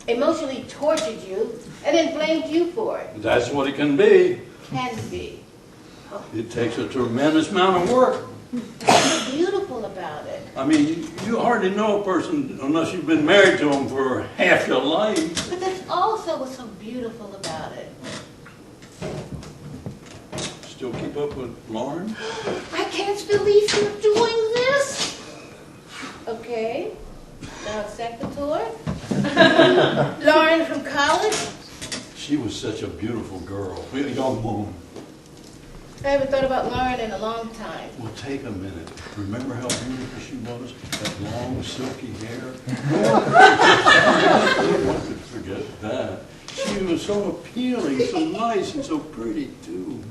emotionally tortured you, and then blamed you for it. That's what it can be. Can be. Oh. It takes a tremendous amount of work. What's beautiful about it? I mean, you hardly know a person unless you've been married to them for half your life. But that's also what's so beautiful about it. Still keep up with Lauren? I can't believe you're doing this. Okay. Now, secretary. Lauren from college. She was such a beautiful girl, a young woman. I haven't thought about Lauren in a long time. Well, take a minute. Remember how beautiful she was? That long, silky hair? One could forget that. She was so appealing, so nice, and so pretty, too.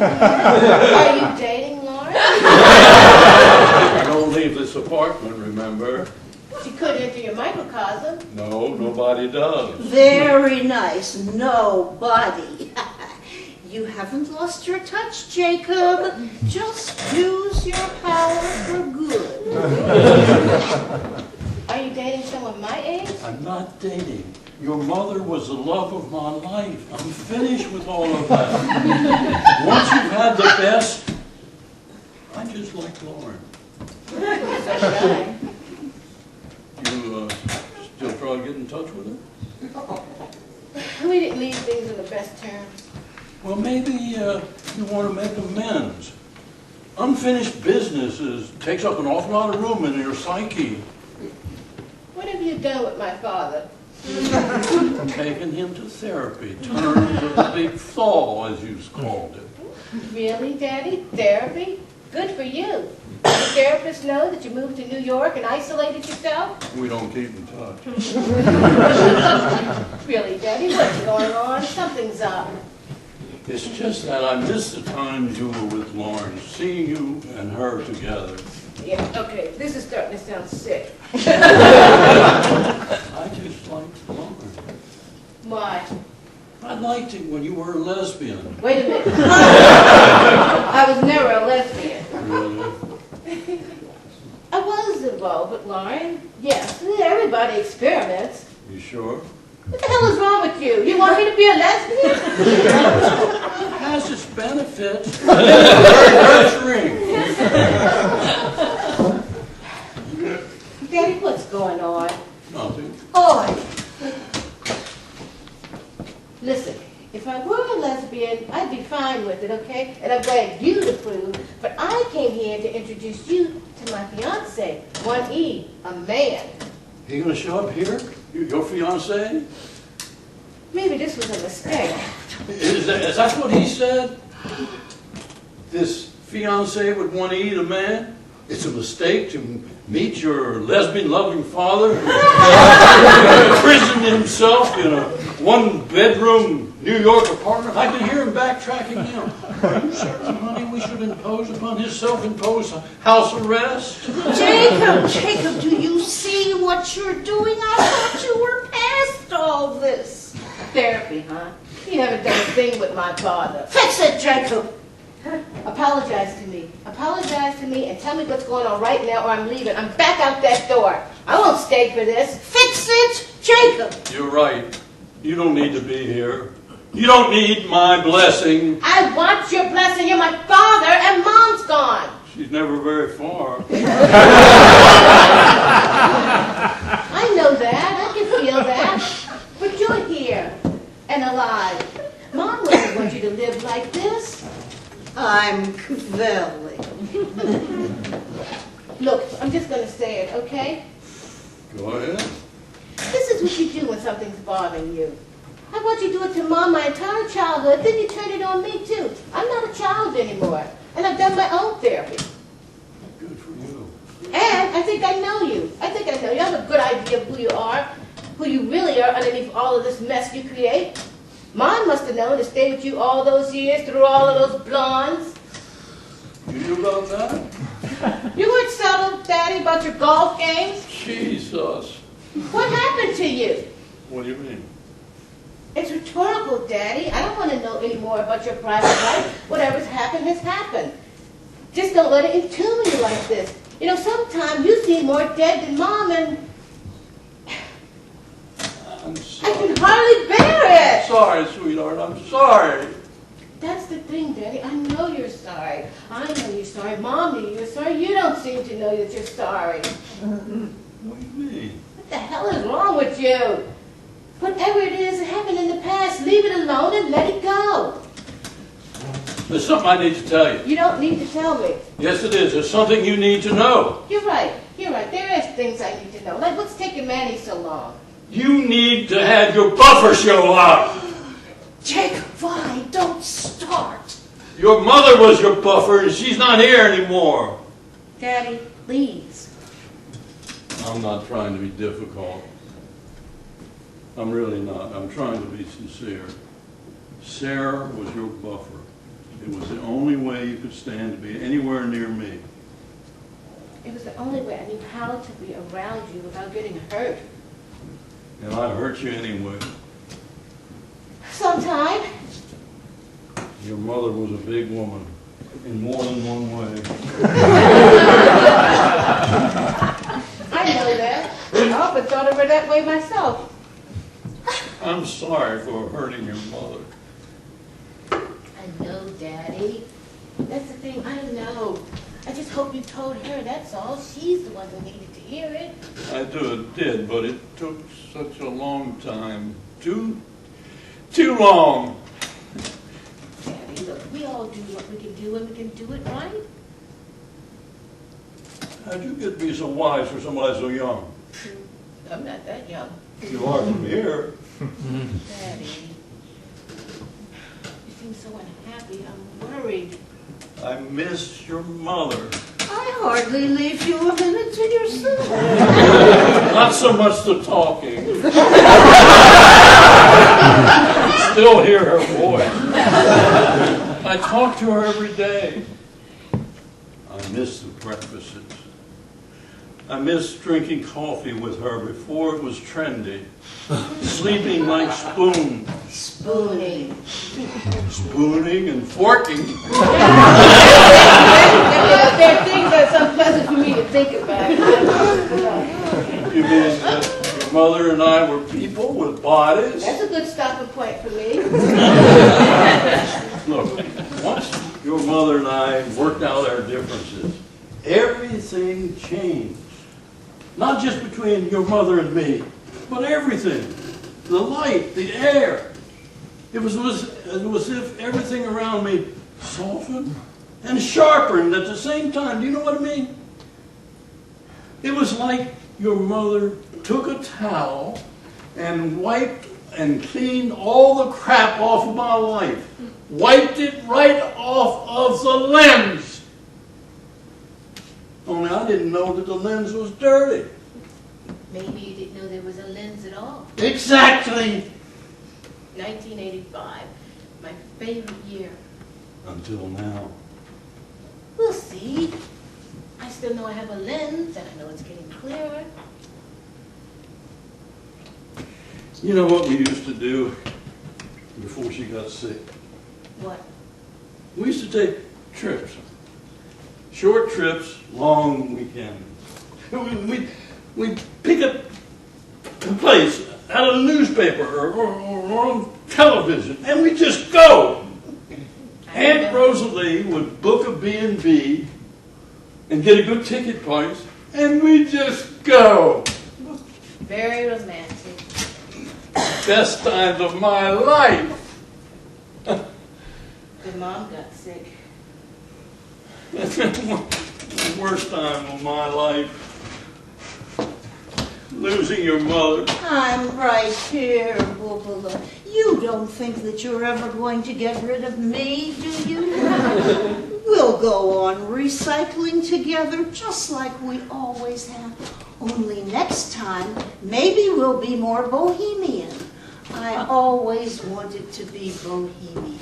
Are you dating Lauren? I don't leave this apartment, remember? She could enter your microcosm. No, nobody does. Very nice. Nobody. You haven't lost your touch, Jacob. Just use your power for good. Are you dating someone my age? I'm not dating. Your mother was the love of my life. I'm finished with all of that. Once you've had the best, I just like Lauren. So should I. You still try to get in touch with her? We didn't leave things in the best terms. Well, maybe you want to make amends. Unfinished business takes up an awful lot of room in your psyche. What have you done with my father? Taking him to therapy, terms of the big fall, as you called it. Really, Daddy? Therapy? Good for you. Does the therapist know that you moved to New York and isolated yourself? We don't keep in touch. Really, Daddy? What's going on? Something's up. It's just that I miss the times you were with Lauren, seeing you and her together. Yeah, okay, this is starting to sound sick. I just liked Lauren. Why? I liked it when you were a lesbian. Wait a minute. I was never a lesbian. Really? I was involved with Lauren. Yes, everybody experiments. You sure? What the hell is wrong with you? You want me to be a lesbian? It has its benefits. Very nurturing. Daddy, what's going on? Nothing. Oh, listen, if I were a lesbian, I'd be fine with it, okay? And I'm glad you approve. But I came here to introduce you to my fiance, 1E, a man. He gonna show up here? Your fiance? Maybe this was a mistake. Is that what he said? This fiance would want to eat a man? It's a mistake to meet your lesbian-loving father who imprisoned himself in a one-bedroom New York apartment. I can hear him backtracking now. Are you certain, honey, we should impose upon his self-imposed house arrest? Jacob, do you see what you're doing? I thought you were past all this. Therapy, huh? You haven't done a thing with my father. Fix it, Jacob. Apologize to me. Apologize to me and tell me what's going on right now or I'm leaving. I'm back out that door. I won't stay for this. Fix it, Jacob. You're right. You don't need to be here. You don't need my blessing. I want your blessing. You're my father and Mom's gone. She's never very far. I know that. I can feel that. But you're here and alive. Mom wouldn't want you to live like this. I'm Quelling. Look, I'm just going to say it, okay? Go ahead. This is what you do when something's bothering you. I watched you do it to Mom my entire childhood, then you turn it on me too. I'm not a child anymore, and I've done my own therapy. Good for you. And I think I know you. I think I know you. I have a good idea of who you are, who you really are underneath all of this mess you create. Mom must have known to stay with you all those years through all of those blondes. You knew about that? You weren't settled, Daddy, about your golf games? Jesus. What happened to you? What do you mean? It's rhetorical, Daddy. I don't want to know any more about your private life. Whatever's happened has happened. Just don't let it entomb you like this. You know, sometimes you seem more dead than Mom, and... I'm sorry. I can hardly bear it. Sorry, sweetheart. I'm sorry. That's the thing, Daddy. I know you're sorry. I know you're sorry. Mom knew you were sorry. You don't seem to know that you're sorry. What do you mean? What the hell is wrong with you? Whatever it is that happened in the past, leave it alone and let it go. There's something I need to tell you. You don't need to tell me. Yes, it is. There's something you need to know. You're right. You're right. There is things I need to know. Like what's taking Manny so long? You need to have your buffer show up. Jacob, why? Don't start. Your mother was your buffer, and she's not here anymore. Daddy, please. I'm not trying to be difficult. I'm really not. I'm trying to be sincere. Sarah was your buffer. It was the only way you could stand to be anywhere near me. It was the only way I knew how to be around you without getting hurt. And I hurt you anyway. Sometime. Your mother was a big woman in more than one way. I know that. I often thought of her that way myself. I'm sorry for hurting your mother. I know, Daddy. That's the thing, I know. I just hope you told her, that's all. She's the one who needed to hear it. I did, but it took such a long time. Too long. Daddy, look, we all do what we can do and we can do it right. How'd you get to be so wise for somebody so young? I'm not that young. You are from here. Daddy, you seem so unhappy. I'm worried. I miss your mother. I hardly leave you a minute to yourself. Not so much the talking. Still hear her voice. I talk to her every day. I miss the breakfasts. I miss drinking coffee with her before it was trendy. Sleeping like spoons. Spooning. Spooning and forking. There are things that's unpleasant for me to think about. You mean that your mother and I were people with bodies? That's a good stopping point for me. Look, once your mother and I worked out our differences, everything changed. Not just between your mother and me, but everything. The light, the air. It was as if everything around me softened and sharpened at the same time. Do you know what I mean? It was like your mother took a towel and wiped and cleaned all the crap off of my life. Wiped it right off of the lens. Only I didn't know that the lens was dirty. Maybe you didn't know there was a lens at all. Exactly. 1985, my favorite year. Until now. We'll see. I still know I have a lens, and I know it's getting clearer. You know what we used to do before she got sick? What? We used to take trips. Short trips, long weekends. We'd pick up a place out of the newspaper or on television, and we'd just go. Aunt Rosalie would book a B&B and get a good ticket price, and we'd just go. Very romantic. Best times of my life. Good mom got sick. The worst time of my life. Losing your mother. I'm right here, Boobala. You don't think that you're ever going to get rid of me, do you? We'll go on recycling together just like we always have. Only next time, maybe we'll be more bohemian. I always wanted to be bohemian.